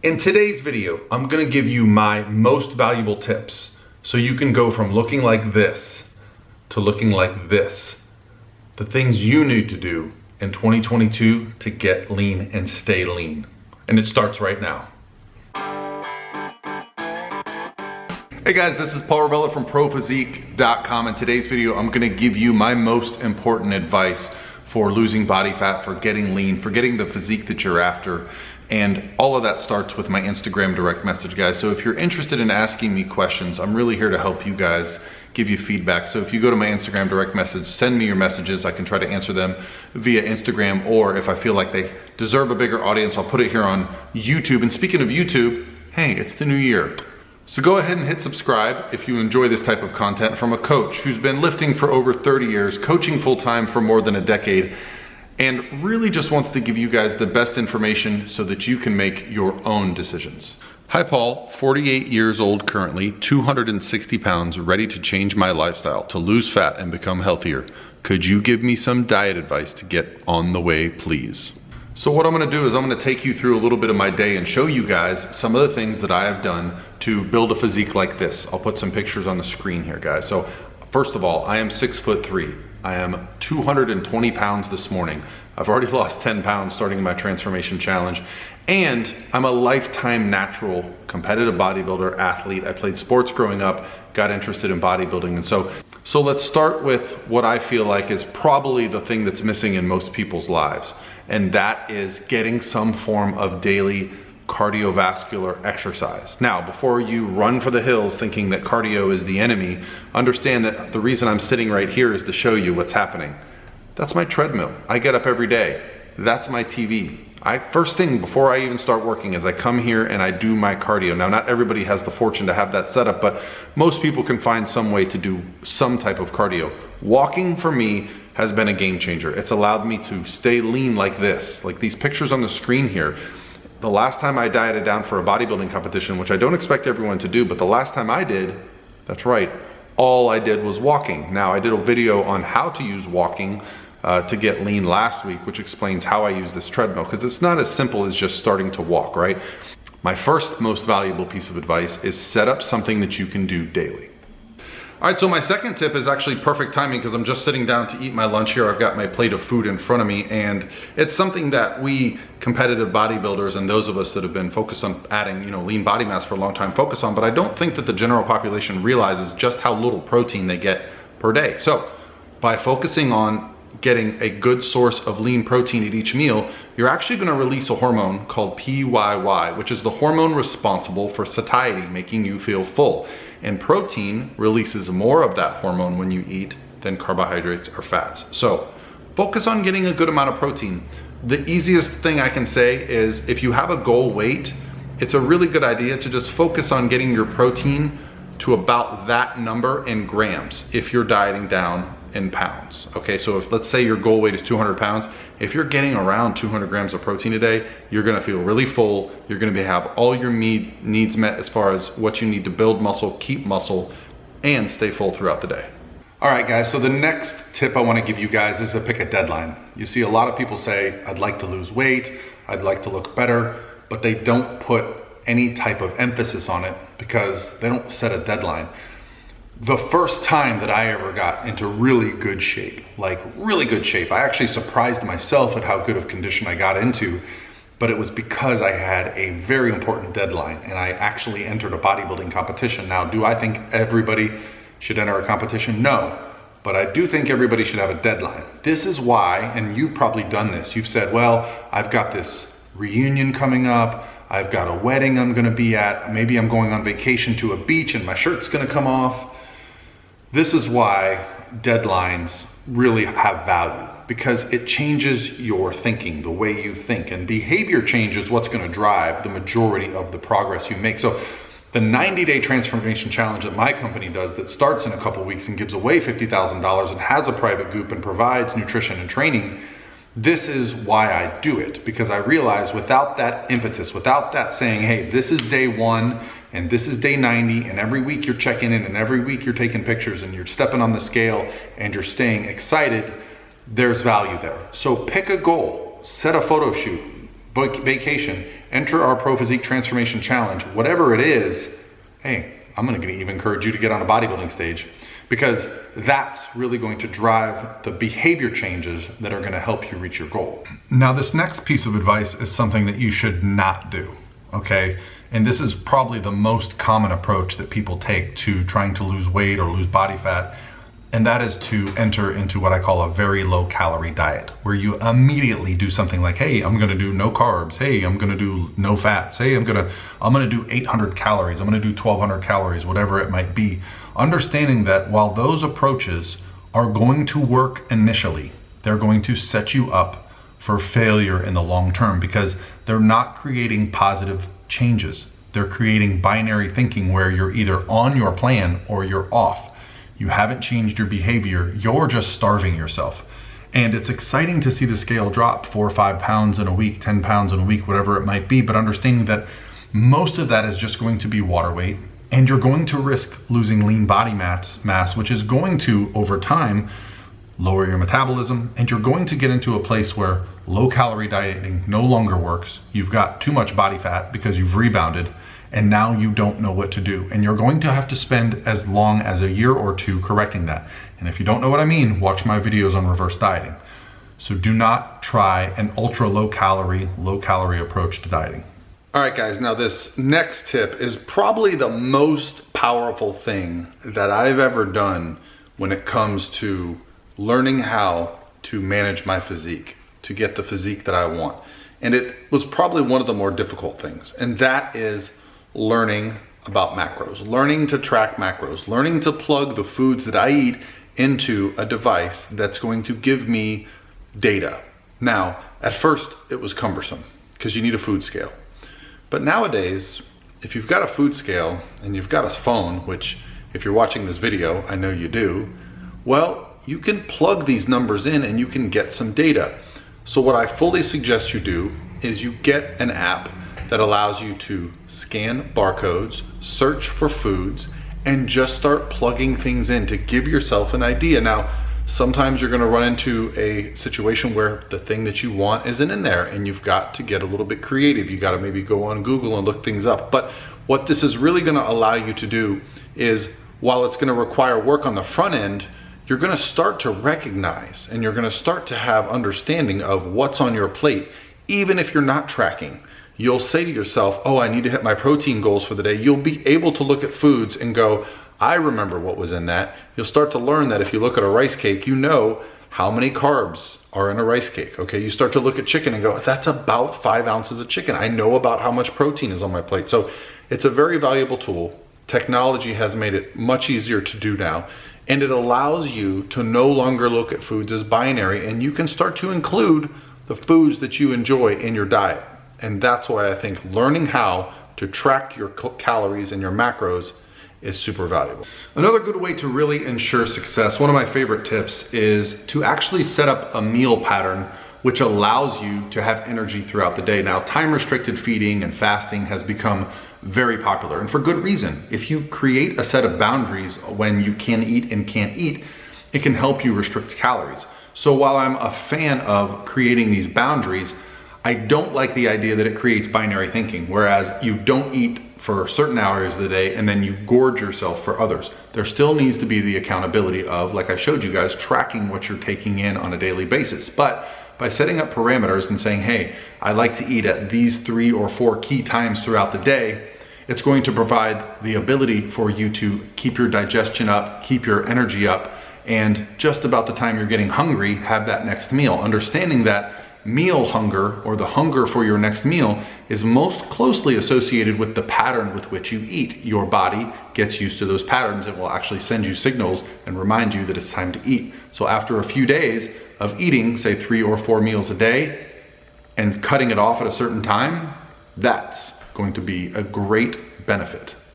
In today's video, I'm gonna give you my most valuable tips so you can go from looking like this to looking like this. The things you need to do in 2022 to get lean and stay lean. And it starts right now. Hey guys, this is Paul Rebella from ProPhysique.com. In today's video, I'm gonna give you my most important advice for losing body fat, for getting lean, for getting the physique that you're after. And all of that starts with my Instagram direct message, guys. So if you're interested in asking me questions, I'm really here to help you guys, give you feedback. So if you go to my Instagram direct message, send me your messages. I can try to answer them via Instagram, or if I feel like they deserve a bigger audience, I'll put it here on YouTube. And speaking of YouTube, hey, it's the new year. So go ahead and hit subscribe if you enjoy this type of content from a coach who's been lifting for over 30 years, coaching full-time for more than a decade, and really just wants to give you guys the best information so that you can make your own decisions. Hi Paul, 48 years old currently, 260 pounds, ready to change my lifestyle, to lose fat and become healthier. Could you give me some diet advice to get on the way, please? So what I'm gonna do is I'm gonna take you through a little bit of my day and show you guys some of the things that I have done to build a physique like this. I'll put some pictures on the screen here, guys. So first of all, I am 6'3". I am 220 pounds this morning. I've already lost 10 pounds starting my transformation challenge. And I'm a lifetime natural competitive bodybuilder, athlete. I played sports growing up, got interested in bodybuilding. And so let's start with what I feel like is probably the thing that's missing in most people's lives. And that is getting some form of daily cardiovascular exercise. Now, before you run for the hills thinking that cardio is the enemy, understand that the reason I'm sitting right here is to show you what's happening. That's my treadmill. I get up every day. That's my TV. First thing before I even start working is I come here and I do my cardio. Now, not everybody has the fortune to have that set up, but most people can find some way to do some type of cardio. Walking for me has been a game changer. It's allowed me to stay lean like this, like these pictures on the screen here. The last time I dieted down for a bodybuilding competition, which I don't expect everyone to do, but the last time I did, that's right, all I did was walking. Now, I did a video on how to use walking to get lean last week, which explains how I use this treadmill, because it's not as simple as just starting to walk, right? My first most valuable piece of advice is set up something that you can do daily. All right, so my second tip is actually perfect timing because I'm just sitting down to eat my lunch here. I've got my plate of food in front of me, and it's something that we competitive bodybuilders and those of us that have been focused on adding, lean body mass for a long time focus on, but I don't think that the general population realizes just how little protein they get per day. So by focusing on getting a good source of lean protein at each meal, you're actually gonna release a hormone called PYY, which is the hormone responsible for satiety, making you feel full. And protein releases more of that hormone when you eat than carbohydrates or fats. So focus on getting a good amount of protein. The easiest thing I can say is if you have a goal weight, it's a really good idea to just focus on getting your protein to about that number in grams if you're dieting down in pounds. Okay, so if let's say your goal weight is 200 pounds, if you're getting around 200 grams of protein a day, you're gonna feel really full. You're gonna have all your needs met as far as what you need to build muscle, keep muscle, and stay full throughout the day. All right, guys, so the next tip I wanna give you guys is to pick a deadline. You see a lot of people say, I'd like to lose weight, I'd like to look better, but they don't put any type of emphasis on it because they don't set a deadline. The first time that I ever got into really good shape, I actually surprised myself at how good of condition I got into, but it was because I had a very important deadline and I actually entered a bodybuilding competition. Now, do I think everybody should enter a competition? No, but I do think everybody should have a deadline. This is why, and you've probably done this, you've said, well, I've got this reunion coming up, I've got a wedding I'm gonna be at, maybe I'm going on vacation to a beach and my shirt's gonna come off. This is why deadlines really have value, because it changes your thinking, the way you think, and behavior change is what's gonna drive the majority of the progress you make. So the 90-day transformation challenge that my company does that starts in a couple weeks and gives away $50,000 and has a private group and provides nutrition and training, this is why I do it, because I realize without that impetus, without that saying, hey, this is day 1, and this is day 90, and every week you're checking in, and every week you're taking pictures, and you're stepping on the scale, and you're staying excited, there's value there. So pick a goal, set a photo shoot, vacation, enter our Pro Physique Transformation Challenge. Whatever it is, hey, I'm gonna even encourage you to get on a bodybuilding stage, because that's really going to drive the behavior changes that are gonna help you reach your goal. Now, this next piece of advice is something that you should not do, okay? And this is probably the most common approach that people take to trying to lose weight or lose body fat, and that is to enter into what I call a very low calorie diet, where you immediately do something like, hey, I'm gonna do no carbs, hey, I'm gonna do no fats, hey, I'm gonna do 800 calories, I'm gonna do 1200 calories, whatever it might be. Understanding that while those approaches are going to work initially, they're going to set you up for failure in the long term, because they're not creating positive changes. They're creating binary thinking where you're either on your plan or you're off. You haven't changed your behavior, you're just starving yourself. And it's exciting to see the scale drop 4 or 5 pounds in a week, 10 pounds in a week, whatever it might be, but understanding that most of that is just going to be water weight, and you're going to risk losing lean body mass, which is going to, over time, lower your metabolism, and you're going to get into a place where low calorie dieting no longer works. You've got too much body fat because you've rebounded, and now you don't know what to do. And you're going to have to spend as long as a year or two correcting that. And if you don't know what I mean, watch my videos on reverse dieting. So do not try an ultra low calorie approach to dieting. All right, guys, now this next tip is probably the most powerful thing that I've ever done when it comes to learning how to manage my physique, to get the physique that I want. And it was probably one of the more difficult things, and that is learning about macros, learning to track macros, learning to plug the foods that I eat into a device that's going to give me data. Now, at first it was cumbersome because you need a food scale. But nowadays, if you've got a food scale and you've got a phone, which if you're watching this video, I know you do, well, you can plug these numbers in and you can get some data. So what I fully suggest you do is you get an app that allows you to scan barcodes, search for foods, and just start plugging things in to give yourself an idea. Now, sometimes you're gonna run into a situation where the thing that you want isn't in there, and you've got to get a little bit creative. You gotta maybe go on Google and look things up. But what this is really gonna allow you to do is, while it's gonna require work on the front end, you're gonna start to recognize and you're gonna start to have understanding of what's on your plate, even if you're not tracking. You'll say to yourself, oh, I need to hit my protein goals for the day. You'll be able to look at foods and go, I remember what was in that. You'll start to learn that if you look at a rice cake, you know how many carbs are in a rice cake, okay? You start to look at chicken and go, that's about 5 ounces of chicken. I know about how much protein is on my plate. So it's a very valuable tool. Technology has made it much easier to do now, and it allows you to no longer look at foods as binary, and you can start to include the foods that you enjoy in your diet. And that's why I think learning how to track your calories and your macros is super valuable. Another good way to really ensure success, one of my favorite tips, is to actually set up a meal pattern which allows you to have energy throughout the day. Now, time-restricted feeding and fasting has become very popular, and for good reason. If you create a set of boundaries when you can eat and can't eat, it can help you restrict calories. So while I'm a fan of creating these boundaries, I don't like the idea that it creates binary thinking, whereas you don't eat for certain hours of the day and then you gorge yourself for others. There still needs to be the accountability of, like I showed you guys, tracking what you're taking in on a daily basis. But by setting up parameters and saying, hey, I like to eat at these 3 or 4 key times throughout the day, it's going to provide the ability for you to keep your digestion up, keep your energy up, and just about the time you're getting hungry, have that next meal. Understanding that meal hunger, or the hunger for your next meal, is most closely associated with the pattern with which you eat. Your body gets used to those patterns and will actually send you signals and remind you that it's time to eat. So after a few days of eating, say 3 or 4 meals a day, and cutting it off at a certain time, that's going to be a great benefit.